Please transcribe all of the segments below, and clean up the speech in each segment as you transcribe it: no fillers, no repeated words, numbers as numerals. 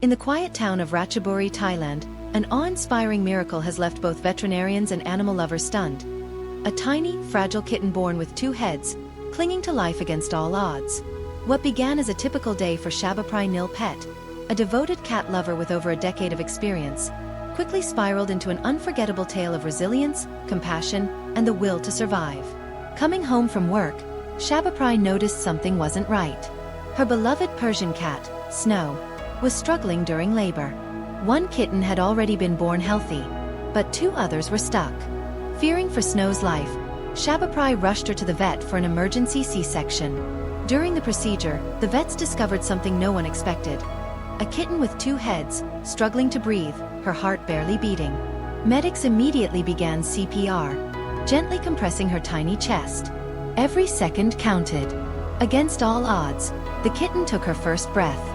In the quiet town of Ratchaburi, Thailand, an awe-inspiring miracle has left both veterinarians and animal lovers stunned. A tiny, fragile kitten born with 2 heads, clinging to life against all odds. What began as a typical day for Chabaprai Nilpet, a devoted cat lover with over a decade of experience, quickly spiraled into an unforgettable tale of resilience, compassion, and the will to survive. Coming home from work, Chabaprai noticed something wasn't right. Her beloved Persian cat, Snow, was struggling during labor. 1 kitten had already been born healthy, but 2 others were stuck. Fearing for Snow's life, Chabaprai rushed her to the vet for an emergency C-section. During the procedure, the vets discovered something no one expected. A kitten with 2 heads, struggling to breathe, her heart barely beating. Medics immediately began CPR, gently compressing her tiny chest. Every second counted. Against all odds, the kitten took her first breath.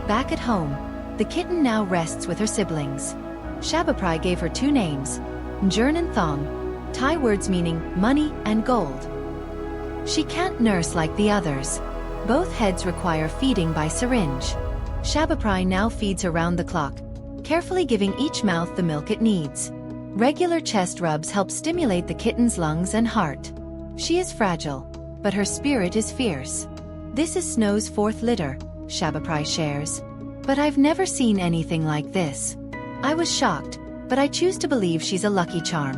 Back at home, the kitten now rests with her siblings. Chabaprai gave her 2 names, Njern and Thong, Thai words meaning money and gold. She can't nurse like the others. Both heads require feeding by syringe. Chabaprai now feeds her round the clock, carefully giving each mouth the milk it needs. Regular chest rubs help stimulate the kitten's lungs and heart. She is fragile, but her spirit is fierce. This is Snow's 4th litter, Chabaprai shares. But I've never seen anything like this. I was shocked, but I choose to believe she's a lucky charm.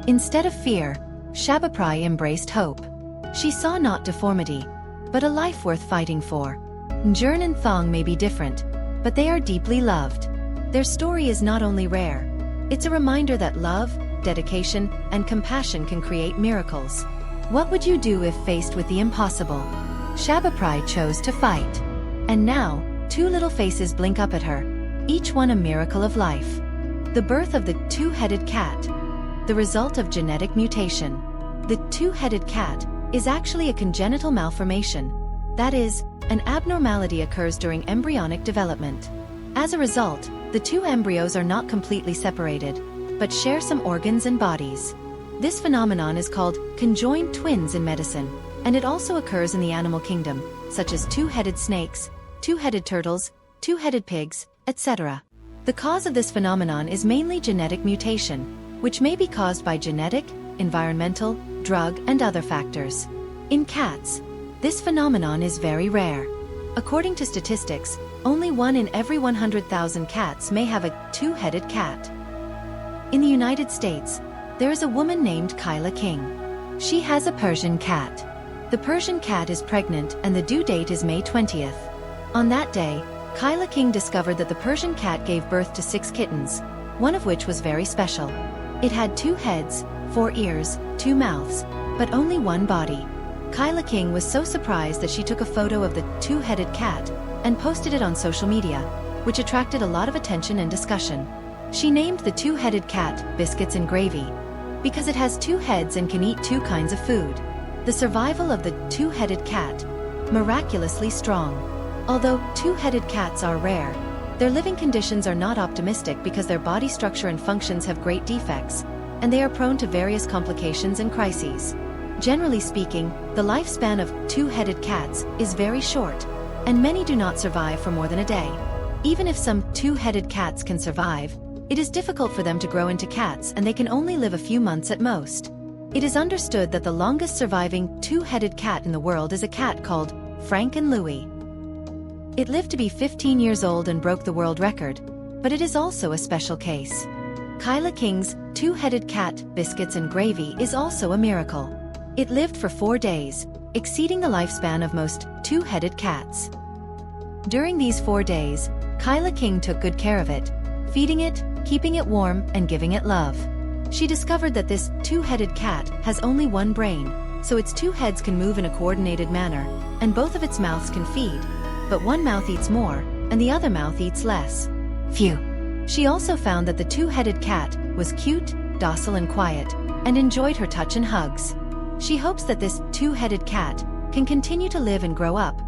Instead of fear, Chabaprai embraced hope. She saw not deformity, but a life worth fighting for. Njern and Thong may be different, but they are deeply loved. Their story is not only rare, it's a reminder that love, dedication, and compassion can create miracles. What would you do if faced with the impossible? Chabaprai chose to fight. And now, 2 little faces blink up at her, each one a miracle of life. The birth of the 2-headed cat. The result of genetic mutation. The 2-headed cat is actually a congenital malformation. That is, an abnormality occurs during embryonic development. As a result, the 2 embryos are not completely separated, but share some organs and bodies. This phenomenon is called conjoined twins in medicine, and it also occurs in the animal kingdom, such as 2-headed snakes, 2-headed turtles, 2-headed pigs, etc. The cause of this phenomenon is mainly genetic mutation, which may be caused by genetic, environmental, drug, and other factors. In cats, this phenomenon is very rare. According to statistics, only 1 in every 100,000 cats may have a 2-headed cat. In the United States, there is a woman named Kyla King. She has a Persian cat. The Persian cat is pregnant and the due date is May 20th. On that day, Kyla King discovered that the Persian cat gave birth to 6 kittens, one of which was very special. It had 2 heads, 4 ears, 2 mouths, but only 1 body. Kyla King was so surprised that she took a photo of the 2-headed cat and posted it on social media, which attracted a lot of attention and discussion. She named the 2-headed cat Biscuits and Gravy because it has 2 heads and can eat 2 kinds of food. The survival of the 2-headed cat, miraculously strong. Although 2-headed cats are rare, their living conditions are not optimistic because their body structure and functions have great defects, and they are prone to various complications and crises. Generally speaking, the lifespan of 2-headed cats is very short, and many do not survive for more than a day. Even if some 2-headed cats can survive, it is difficult for them to grow into cats and they can only live a few months at most. It is understood that the longest surviving 2-headed cat in the world is a cat called Frank and Louie. It lived to be 15 years old and broke the world record, but it is also a special case. Kyla King's 2-headed cat, Biscuits and Gravy, is also a miracle. It lived for 4 days, exceeding the lifespan of most 2-headed cats. During these 4 days, Kyla King took good care of it, feeding it, keeping it warm, and giving it love. She discovered that this 2-headed cat has only 1 brain, so its 2 heads can move in a coordinated manner, and both of its mouths can feed, but one mouth eats more, and the other mouth eats less. Phew! She also found that the 2-headed cat was cute, docile and quiet, and enjoyed her touch and hugs. She hopes that this 2-headed cat can continue to live and grow up,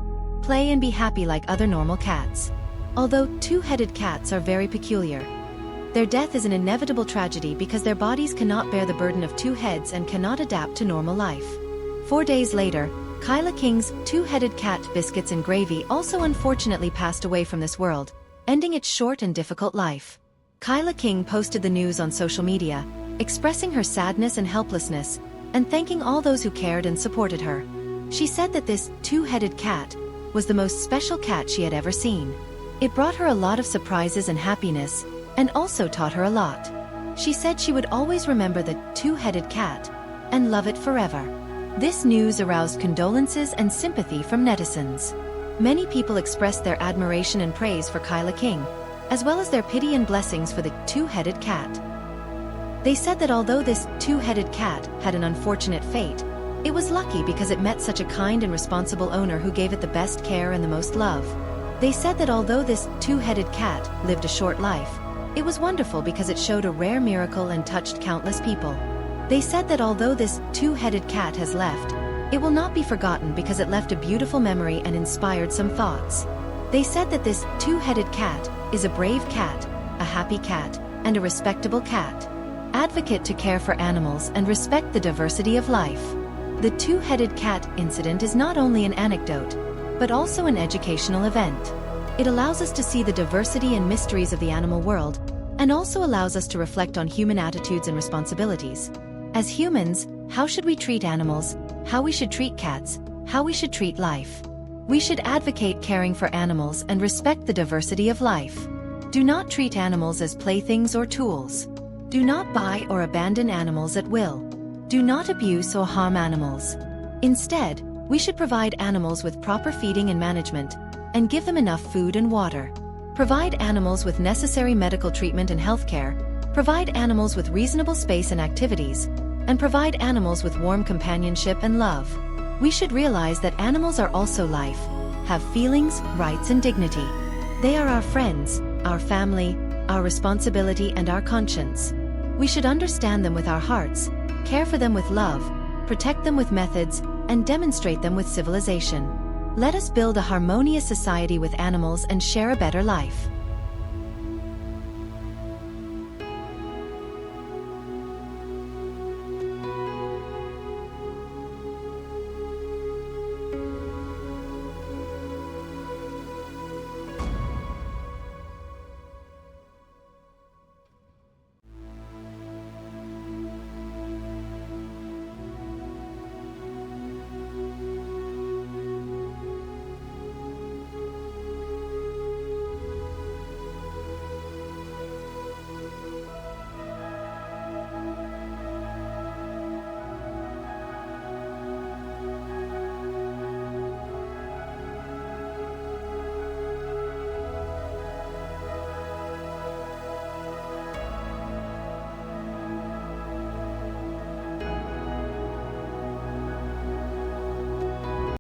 play and be happy like other normal cats. Although 2-headed cats are very peculiar, their death is an inevitable tragedy because their bodies cannot bear the burden of 2 heads and cannot adapt to normal life. 4 days later, Kyla King's 2-headed cat Biscuits and Gravy also unfortunately passed away from this world, ending its short and difficult life. Kyla King posted the news on social media, expressing her sadness and helplessness, and thanking all those who cared and supported her. She said that this two-headed cat was the most special cat she had ever seen. It brought her a lot of surprises and happiness, and also taught her a lot. She said she would always remember the two-headed cat and love it forever. This news aroused condolences and sympathy from netizens. Many people expressed their admiration and praise for Kyla King, as well as their pity and blessings for the two-headed cat. They said that although this two-headed cat had an unfortunate fate, it was lucky because it met such a kind and responsible owner who gave it the best care and the most love. They said that although this two-headed cat lived a short life, it was wonderful because it showed a rare miracle and touched countless people. They said that although this two-headed cat has left, it will not be forgotten because it left a beautiful memory and inspired some thoughts. They said that this two-headed cat is a brave cat, a happy cat, and a respectable cat. Advocate to care for animals and respect the diversity of life. The two-headed cat incident is not only an anecdote, but also an educational event. It allows us to see the diversity and mysteries of the animal world, and also allows us to reflect on human attitudes and responsibilities. As humans, how should we treat animals, how we should treat cats, how we should treat life? We should advocate caring for animals and respect the diversity of life. Do not treat animals as playthings or tools. Do not buy or abandon animals at will. Do not abuse or harm animals. Instead, we should provide animals with proper feeding and management, and give them enough food and water. Provide animals with necessary medical treatment and healthcare. Provide animals with reasonable space and activities, and provide animals with warm companionship and love. We should realize that animals are also life, have feelings, rights, and dignity. They are our friends, our family, our responsibility, and our conscience. We should understand them with our hearts, care for them with love, protect them with methods, and demonstrate them with civilization. Let us build a harmonious society with animals and share a better life.